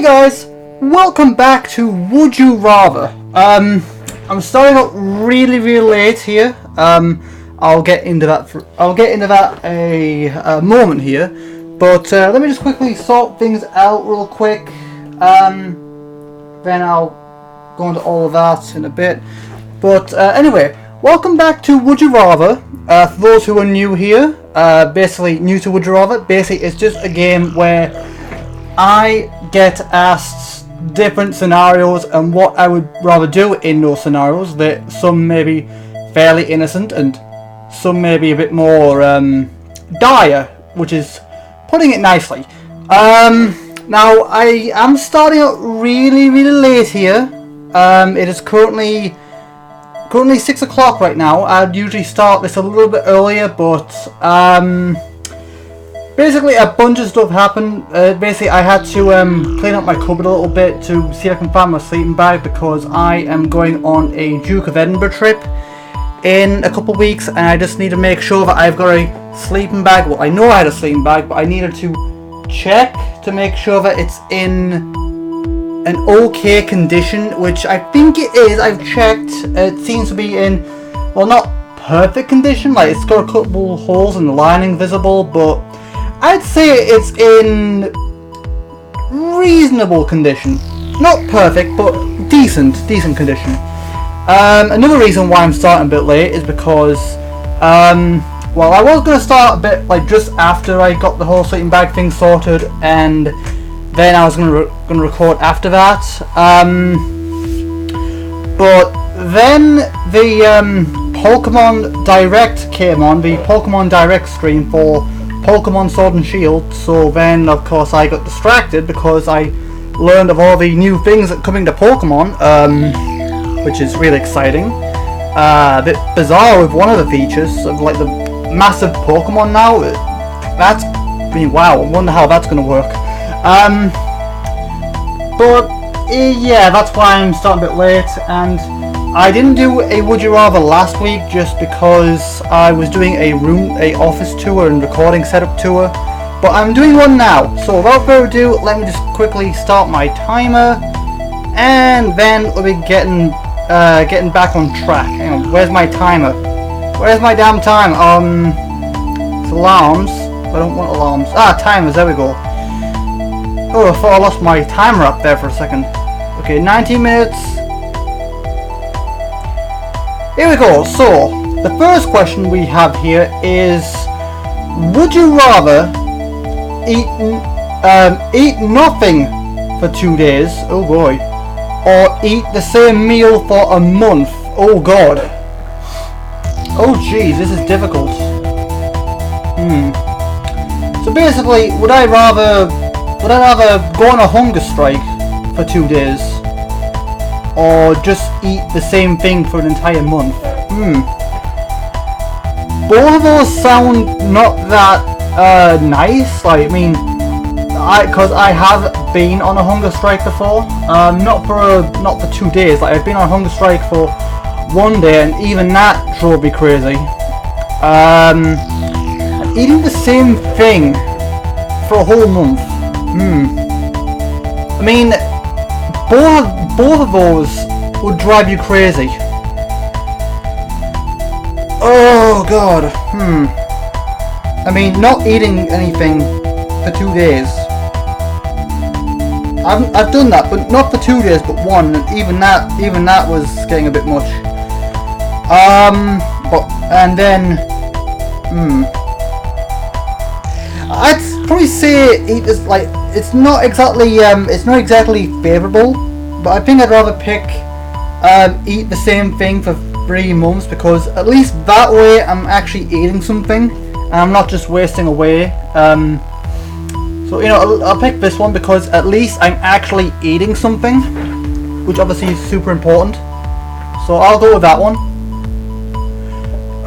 guys, welcome back to Would You Rather. I'm starting out really late here. I'll get into that a moment here, but let me just quickly sort things out real quick. Then I'll go into all of that in a bit. But anyway, welcome back to Would You Rather. For those who are new here, basically new to Would You Rather, basically it's just a game where I get asked different scenarios and what I would rather do in those scenarios. That some may be fairly innocent and some may be a bit more dire, which is putting it nicely. Now I am starting out really late here. It is currently 6 o'clock right now. I'd usually start this a little bit earlier, but basically a bunch of stuff happened. Basically I had to clean up my cupboard a little bit to see if I can find my sleeping bag, because I am going on a Duke of Edinburgh trip in a couple of weeks, and I just need to make sure that I've got a sleeping bag. Well, I know I had a sleeping bag, but I needed to check to make sure that it's in an okay condition, which I think it is. I've checked. It seems to be in, well, not perfect condition, like it's got a couple holes in the lining visible, but I'd say it's in reasonable condition. Not perfect, but decent condition. Another reason why I'm starting a bit late is because, well, I was going to start a bit, like, just after I got the whole sleeping bag thing sorted, and then I was going to record after that. But then the Pokemon Direct came on, the Pokemon Direct stream for Pokemon Sword and Shield, so then of course I got distracted because I learned of all the new things that coming to Pokemon, which is really exciting. A bit bizarre with one of the features of like the massive Pokemon now. That's pretty wow. I wonder how that's gonna work. But yeah, that's why I'm starting a bit late, and I didn't do a Would You Rather last week just because I was doing a office tour and recording setup tour, but I'm doing one now. So without further ado, let me just quickly start my timer, and then we'll be getting back on track. Hang on, where's my timer? Where's my damn time? It's alarms. I don't want alarms. Timers. There we go. Oh, I thought I lost my timer up there for a second. Okay, 19 minutes. Here we go. So, the first question we have here is, would you rather eat nothing for 2 days, oh boy, or eat the same meal for a month? Oh god. Oh geez, this is difficult. So basically, would I rather go on a hunger strike for 2 days, or just eat the same thing for an entire month? Both of those sound not that nice. Like, I mean, because I have been on a hunger strike before. Not for 2 days. Like, I've been on a hunger strike for 1 day, and even that drove me crazy. Eating the same thing for a whole month. I mean, both of those would drive you crazy. Oh god. I mean, not eating anything for 2 days. I've done that, but not for 2 days, but one, and even that was getting a bit much. And then I'd probably say eat this, like, it's not exactly favourable, but I think I'd rather pick eat the same thing for 3 months, because at least that way I'm actually eating something and I'm not just wasting away. So, you know, I'll pick this one because at least I'm actually eating something, which obviously is super important. So I'll go with that one.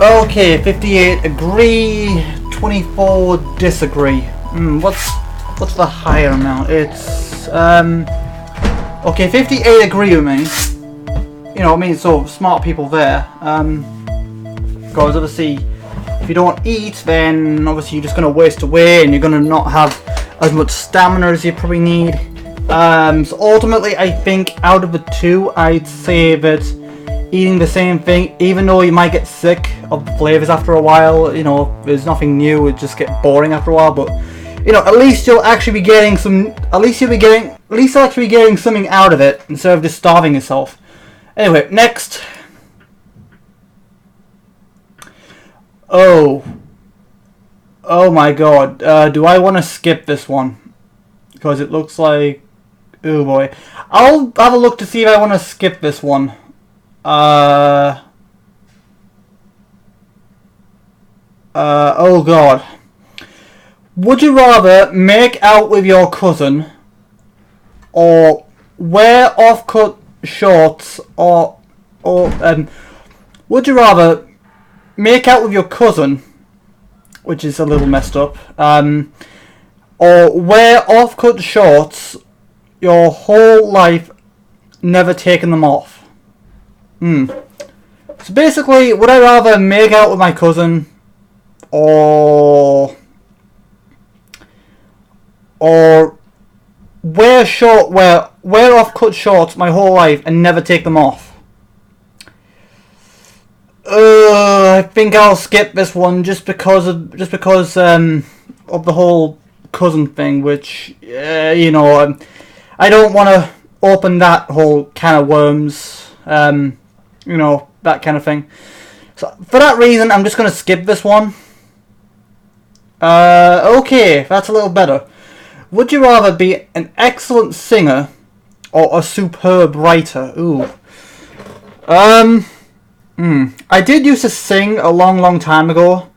Okay, 58 agree, 24 disagree. What's the higher amount? It's okay, 58 agree with me. You know, I mean, so smart people there. Because obviously, if you don't eat, then obviously you're just gonna waste away, and you're gonna not have as much stamina as you probably need. So ultimately, I think out of the two, I'd say that eating the same thing, even though you might get sick of the flavors after a while, you know, there's nothing new, it just get boring after a while, but you know, at least you'll actually be getting some, at least you'll actually be getting something out of it instead of just starving yourself. Anyway, next. Oh my god, do I want to skip this one? Because it looks like, oh boy. I'll have a look to see if I want to skip this one. Oh god. Would you rather make out with your cousin or wear off-cut shorts or would you rather make out with your cousin, which is a little messed up, or wear off-cut shorts your whole life, never taking them off? So basically, would I rather make out with my cousin or wear off-cut shorts my whole life and never take them off? I think I'll skip this one just because of the whole cousin thing, which you know, I don't want to open that whole can of worms, you know, that kind of thing. So for that reason, I'm just gonna skip this one. Okay, that's a little better. Would you rather be an excellent singer or a superb writer? Ooh. I did used to sing a long time ago.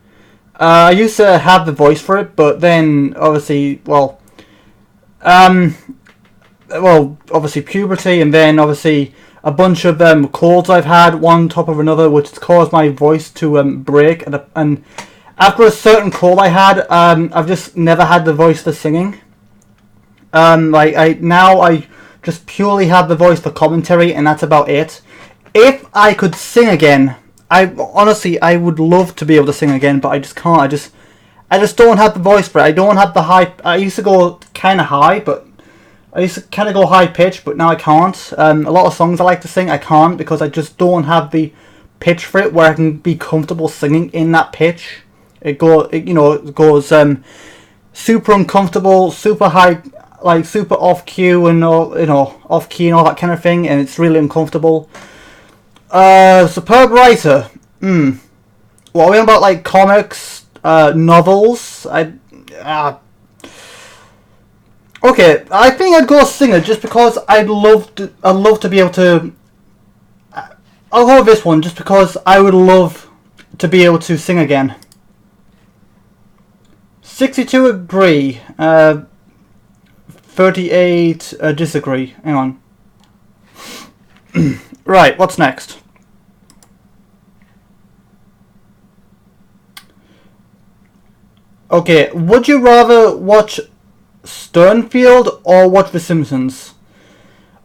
I used to have the voice for it, but then obviously, obviously puberty, and then obviously a bunch of colds I've had one on top of another, which has caused my voice to break. And after a certain cold I had, I've just never had the voice for singing. I just purely have the voice for commentary, and that's about it. If I could sing again, I would love to be able to sing again, but I just can't. I just don't have the voice for it. I don't have the high. I used to go kind of high, but I used to kind of go high pitch, but now I can't. A lot of songs I like to sing, I can't because I just don't have the pitch for it where I can be comfortable singing in that pitch. It goes super uncomfortable, super high, like super off cue and all, off key and all that kind of thing, and it's really uncomfortable. Superb writer. What are we on about, like comics, novels? Okay, I think I'd go singer just because I'd love to be able to. I'll go with this one just because I would love to be able to sing again. 62 agree. 38 disagree. Hang on. Right, what's next? Okay, would you rather watch Sternfield or watch The Simpsons?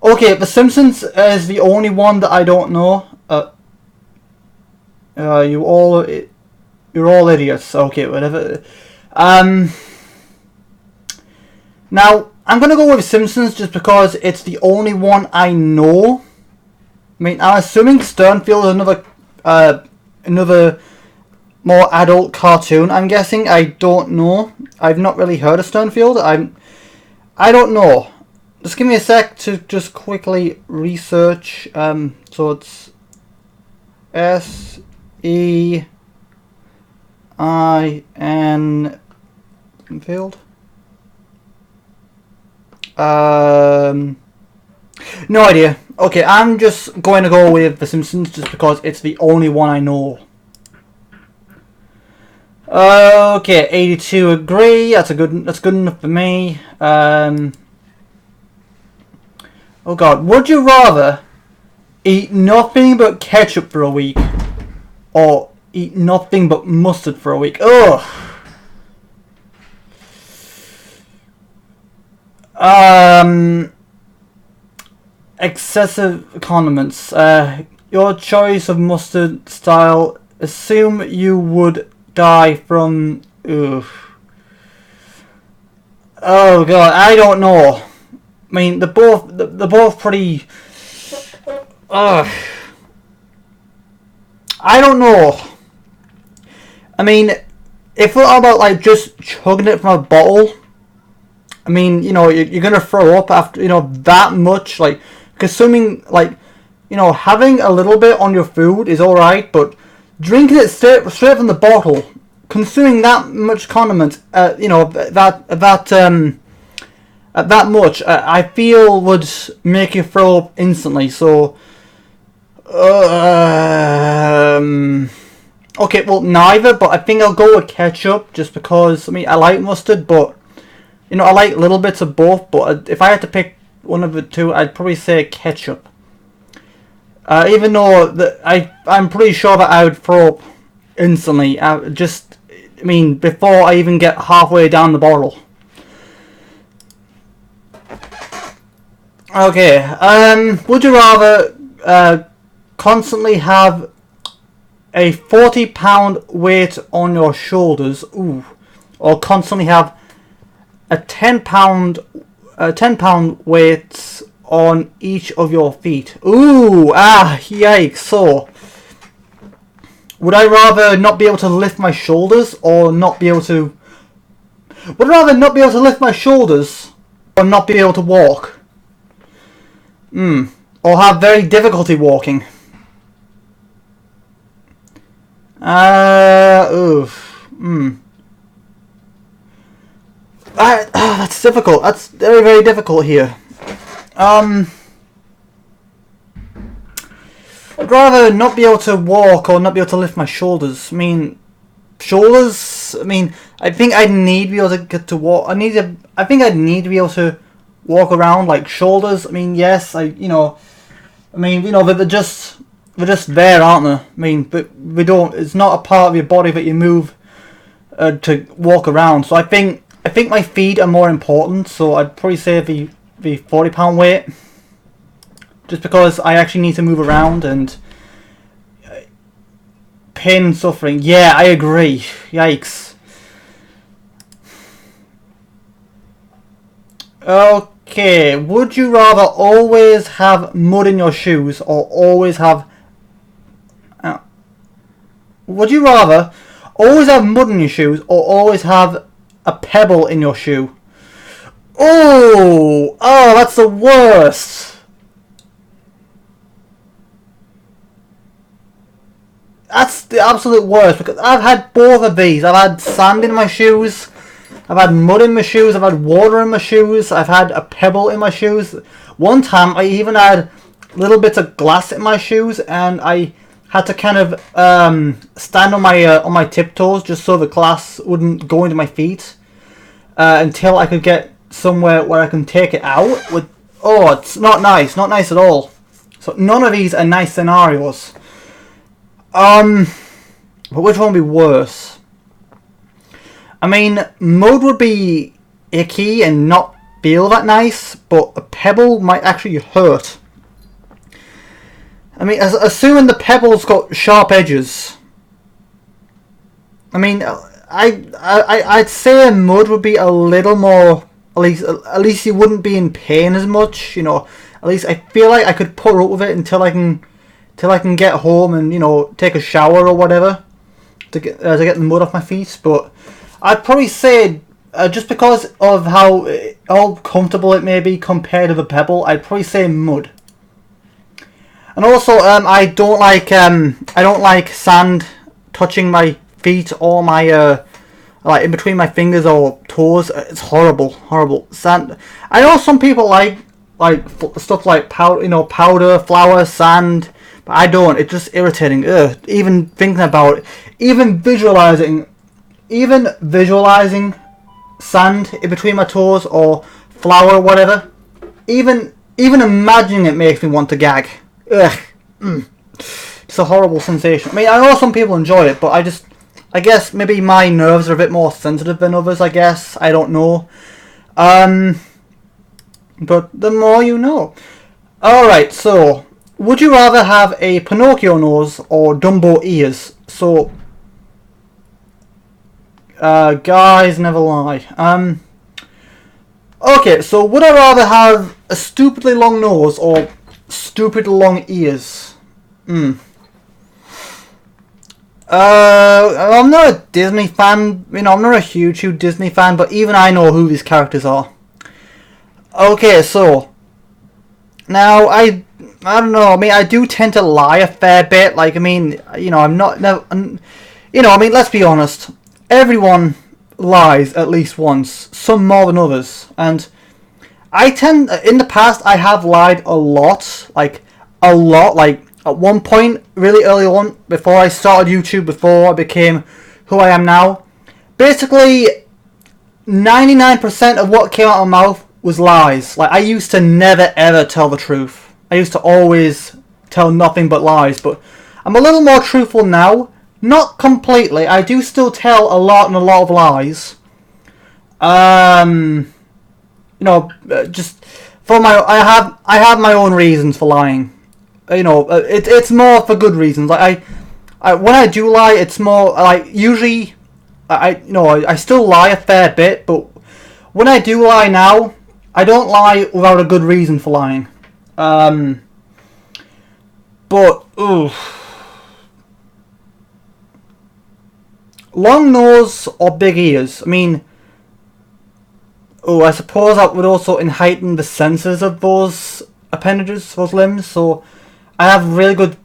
Okay, The Simpsons is the only one that I don't know. You're all idiots. Okay, whatever. Now I'm gonna go with The Simpsons just because it's the only one I know. I mean, I'm assuming Sternfield is another more adult cartoon. I'm guessing. I don't know. I've not really heard of Sternfield. I don't know. Just give me a sec to just quickly research. So it's S-E-I-N Sternfield. No idea. Okay, I'm just going to go with The Simpsons just because it's the only one I know. Okay, 82 agree. That's good enough for me. Oh god, would you rather eat nothing but ketchup for a week or eat nothing but mustard for a week? Ugh. Excessive condiments. Your choice of mustard style. Assume you would die from. Oof. Oh god, I don't know. I mean, they're both pretty. I don't know. I mean, if we're all about like just chugging it from a bottle, I mean, you know, you're gonna throw up after, you know, that much. Like consuming, like, you know, having a little bit on your food is all right, but drinking it straight from the bottle, consuming that much condiment, you know, that much, I feel would make you throw up instantly. So, okay, well, neither, but I think I'll go with ketchup just because, I mean, I like mustard, but, you know, I like little bits of both, but if I had to pick one of the two, I'd probably say ketchup. Even though I'm pretty sure that I would throw up instantly, I mean, before I even get halfway down the bottle. Okay, would you rather constantly have a 40-pound weight on your shoulders, or constantly have a 10-pound weight on each of your feet? Yikes. So, would I rather not be able to lift my shoulders or not be able to... Would I rather not be able to lift my shoulders or not be able to walk? Or have very difficulty walking? That's difficult. That's very, very difficult here. I'd rather not be able to walk or not be able to lift my shoulders. I mean, shoulders. I mean, I think I'd need to be able to get to walk. I think I'd need to be able to walk around. Like shoulders. I mean, yes. They're just there, aren't they? I mean, but we don't. It's not a part of your body that you move to walk around. So I think my feet are more important. So I'd probably say the 40-pound weight, just because I actually need to move around and pain and suffering. Yeah, I agree. Yikes. Okay, would you rather always have mud in your shoes or always have... would you rather always have mud in your shoes or always have a pebble in your shoe? Oh, that's the worst. That's the absolute worst, because I've had both of these. I've had sand in my shoes, I've had mud in my shoes, I've had water in my shoes, I've had a pebble in my shoes. One time I even had little bits of glass in my shoes, and I had to kind of stand on my tiptoes just so the glass wouldn't go into my feet until I could get somewhere where I can take it out. It's not nice at all. So none of these are nice scenarios. But which one would be worse? I mean, mud would be icky and not feel that nice, but a pebble might actually hurt. I mean, assuming the pebble's got sharp edges. I mean, I'd say mud would be a little more. At least you wouldn't be in pain as much. You know, at least I feel like I could put up with it until I can get home and, you know, take a shower or whatever to get the mud off my feet. But I'd probably say, just because of how comfortable it may be compared to the pebble, I'd probably say mud. And also, I don't like sand touching my feet or my like in between my fingers or toes. It's horrible. Sand. I know some people like stuff like powder, flour, sand, but I don't. It's just irritating. Even thinking about it, even visualizing sand in between my toes or flour or whatever. Even imagining it makes me want to gag. Ugh. It's a horrible sensation. I mean, I know some people enjoy it, but I guess maybe my nerves are a bit more sensitive than others, I guess. I don't know. But the more you know. Alright, so, would you rather have a Pinocchio nose or Dumbo ears? So, guys never lie. Okay, so would I rather have a stupidly long nose or stupidly long ears? I'm not a Disney fan. You know, I'm not a huge Disney fan, but even I know who these characters are. Okay, so now I don't know. I mean, I do tend to lie a fair bit. Like, I mean, you know, I'm not. No, you know, I mean, let's be honest. Everyone lies at least once, some more than others, and I tend. In the past, I have lied a lot. Like a lot. Like at one point, really early on, before I started YouTube, before I became who I am now, basically 99% of what came out of my mouth was lies. Like, I used to never ever tell the truth. I used to always tell nothing but lies, but I'm a little more truthful now. Not completely. I do still tell a lot of lies. You know, just for my, I have my own reasons for lying. You know, it's more for good reasons. Like when I do lie, it's more like usually, I still lie a fair bit, but when I do lie now, I don't lie without a good reason for lying. But ooh, long nose or big ears. I mean, oh, I suppose that would also heighten the senses of those appendages, those limbs. So I have a really good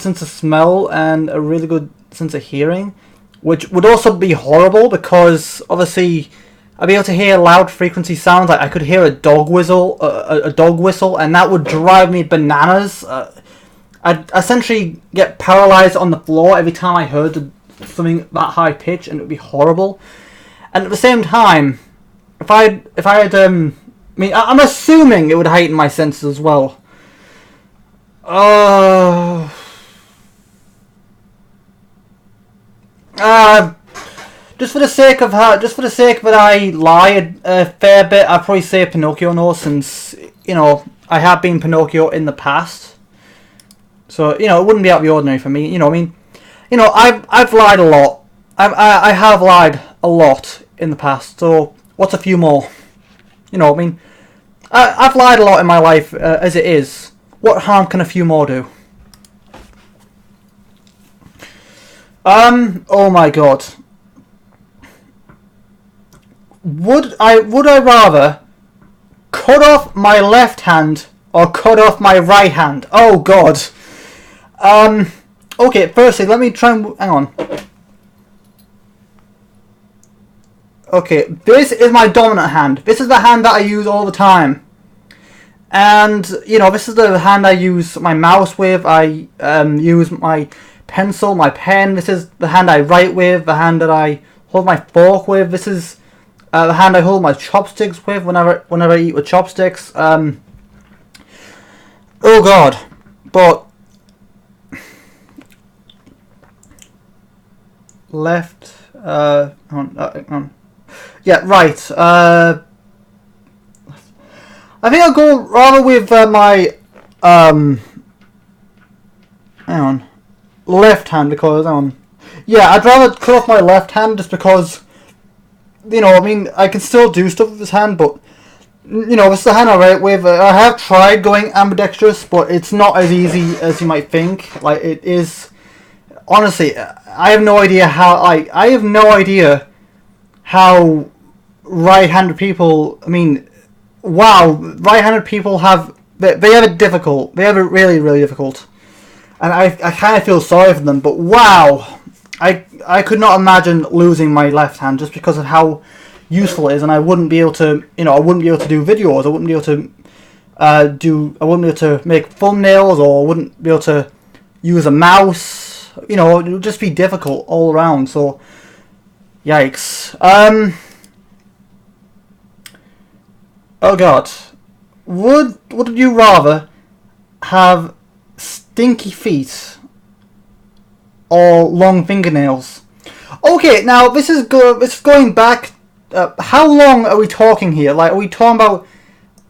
sense of smell and a really good sense of hearing, which would also be horrible because obviously I'd be able to hear loud frequency sounds. Like I could hear a dog whistle, and that would drive me bananas. I'd essentially get paralyzed on the floor every time I heard something that high pitch, and it would be horrible. And at the same time, if I had I mean, I'm assuming it would heighten my senses as well. Just for the sake of that I lie a fair bit, I'd probably say Pinocchio nose, since you know I have been Pinocchio in the past. So you know it wouldn't be out of the ordinary for me. You know, I mean, you know, I've lied a lot. I have lied a lot in the past. So what's a few more? You know, I mean, I've lied a lot in my life as it is. What harm can a few more do? Oh my god. Would I rather cut off my left hand or cut off my right hand? Oh god. Okay, firstly, let me try and hang on. Okay, this is my dominant hand. This is the hand that I use all the time. And, you know, this is the hand I use my mouse with. I use my pencil, my pen. This is the hand I write with, the hand that I hold my fork with. This is the hand I hold my chopsticks with whenever I eat with chopsticks. Oh god. But left, hang on. Yeah, right. I think I'll go rather with my hang on, left hand, because yeah, I'd rather cut off my left hand just because, you know, I mean, I can still do stuff with this hand, but you know, this is the hand I write with. I have tried going ambidextrous, but it's not as easy as you might think. Like it is. Honestly, I have no idea how. I have no idea how right-handed people. I mean, wow, right-handed people have. They have it difficult. They have it really, really difficult, and I kind of feel sorry for them. But wow, I could not imagine losing my left hand just because of how useful it is, and I wouldn't be able to. You know, I wouldn't be able to do videos. I wouldn't be able to I wouldn't be able to make thumbnails, or I wouldn't be able to use a mouse. You know, it would just be difficult all around. So, yikes. Oh god. Would you rather have stinky feet or long fingernails? Okay, now this is going back. How long are we talking here? Like, are we talking about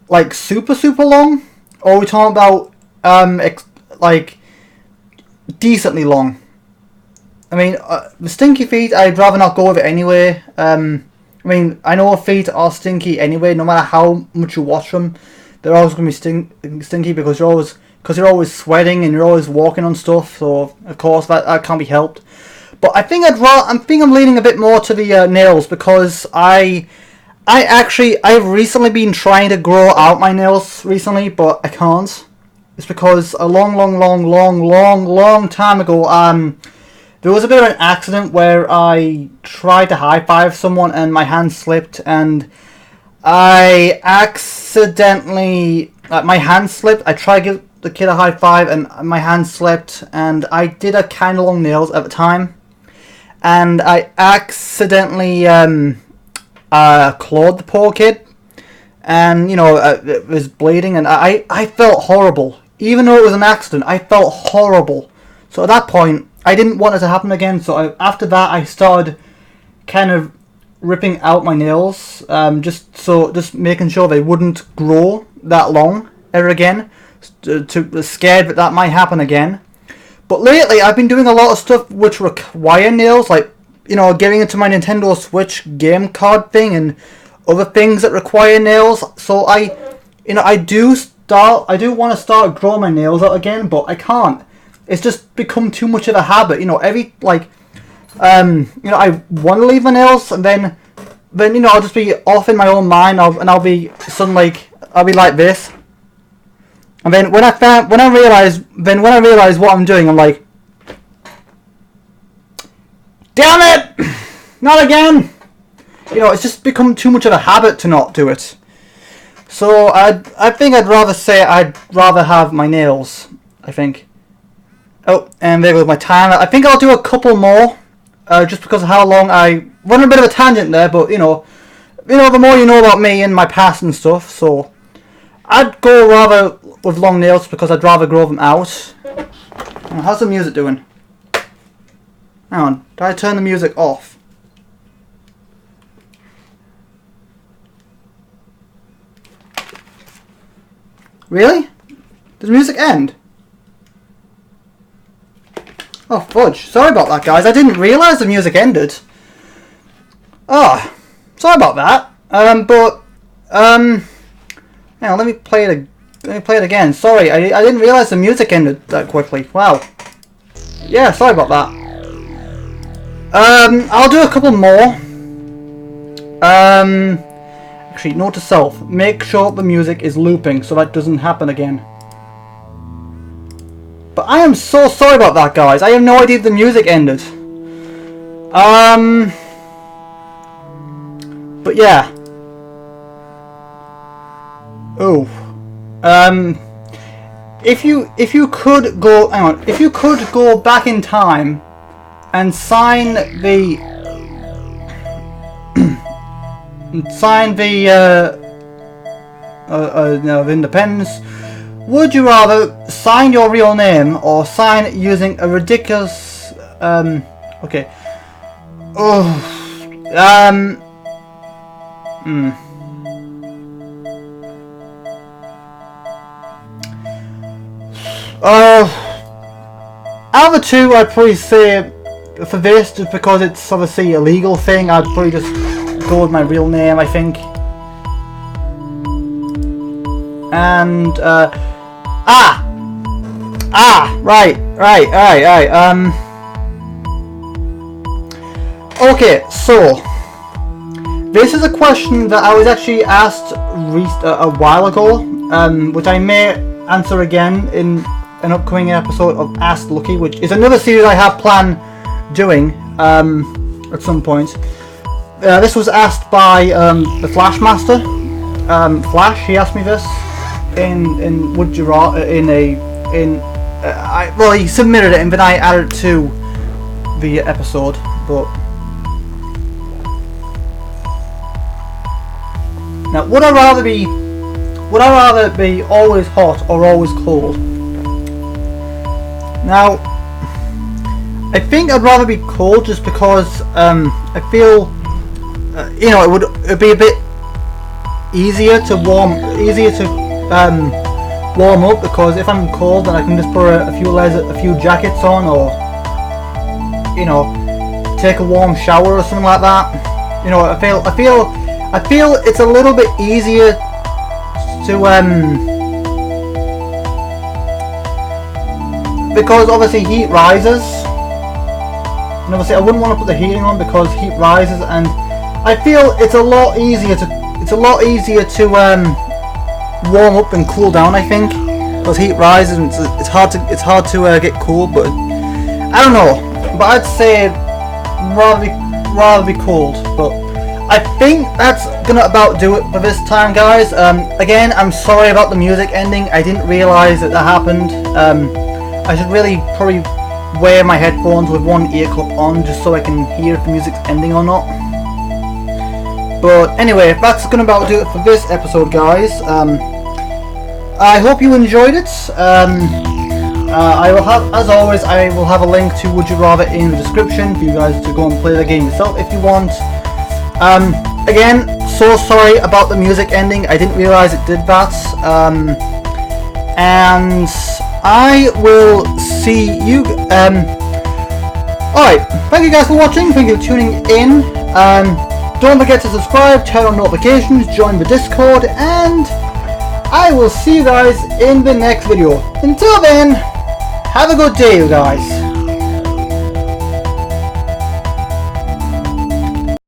like super long, or are we talking about like decently long? I mean, the stinky feet, I'd rather not go with it anyway. I mean, I know feet are stinky anyway. No matter how much you wash them, they're always going to be stinky because you're always sweating and you're always walking on stuff. So of course that can't be helped. But I think I'm leaning a bit more to the nails because I've recently been trying to grow out my nails recently, but I can't. It's because a long time ago, there was a bit of an accident where I tried to high five someone and my hand slipped and I accidentally, my hand slipped. I tried to give the kid a high five and my hand slipped and I did have kind of long nails at the time and I accidentally clawed the poor kid and, you know, it was bleeding and I felt horrible. Even though it was an accident, I felt horrible. So at that point, I didn't want it to happen again, so after that I started kind of ripping out my nails, just making sure they wouldn't grow that long ever again, scared that might happen again. But lately I've been doing a lot of stuff which require nails, like, you know, getting into my Nintendo Switch game card thing and other things that require nails. So I do want to start growing my nails out again, but I can't. It's just become too much of a habit, you know. I want to leave my nails, and then you know, I'll just be off in my own mind, I'll be like this, and then when I realize what I'm doing, I'm like, damn it, not again. You know, it's just become too much of a habit to not do it. So I think I'd rather have my nails, I think. Oh, and there goes my timer. I think I'll do a couple more, just because of how long I went on a bit of a tangent there. But you know, the more you know about me and my past and stuff. So I'd go rather with long nails because I'd rather grow them out. How's the music doing? Hang on, did I turn the music off? Really? Does the music end? Oh, fudge. Sorry about that, guys. I didn't realise the music ended. Oh, sorry about that. Hang on, let me play it again. Sorry, I didn't realise the music ended that quickly. Wow. Yeah, sorry about that. I'll do a couple more. Actually, note to self. Make sure the music is looping so that doesn't happen again. But I am so sorry about that, guys. I have no idea the music ended. But yeah. Oh. If you could go, hang on. If you could go back in time and sign the of independence, would you rather sign your real name or sign using a ridiculous okay. Out of the two, I'd probably say for this, just because it's obviously a legal thing, I'd probably just go with my real name, I think. And right. Okay, so this is a question that I was actually asked a while ago, which I may answer again in an upcoming episode of Ask Lucky, which is another series I have planned doing at some point. This was asked by the Flash Master. Flash, he asked me this in Would You Rather well, he submitted it and then I added it to the episode. But now, would I rather be always hot or always cold? Now, I think I'd rather be cold just because I feel you know, it'd be a bit easier to warm up, because if I'm cold then I can just put a few jackets on, or you know, take a warm shower or something like that. you know, I feel it's a little bit easier to because obviously heat rises, and obviously I wouldn't want to put the heating on because heat rises, and I feel it's a lot easier to warm up and cool down. I think because heat rises and it's hard to get cool, but I don't know. But I'd say rather be cold. But I think that's gonna about do it for this time, guys. Again, I'm sorry about the music ending. I didn't realize that happened. I should really probably wear my headphones with one ear cup on just so I can hear if the music's ending or not. But anyway, that's gonna about do it for this episode, guys. I hope you enjoyed it. I will have, as always, I will have a link to Would You Rather in the description for you guys to go and play the game yourself if you want. Again, so sorry about the music ending. I didn't realize it did that. And I will see you. Alright, thank you guys for watching. Thank you for tuning in. Don't forget to subscribe, turn on notifications, join the Discord, and I will see you guys in the next video. Until then, have a good day, you guys.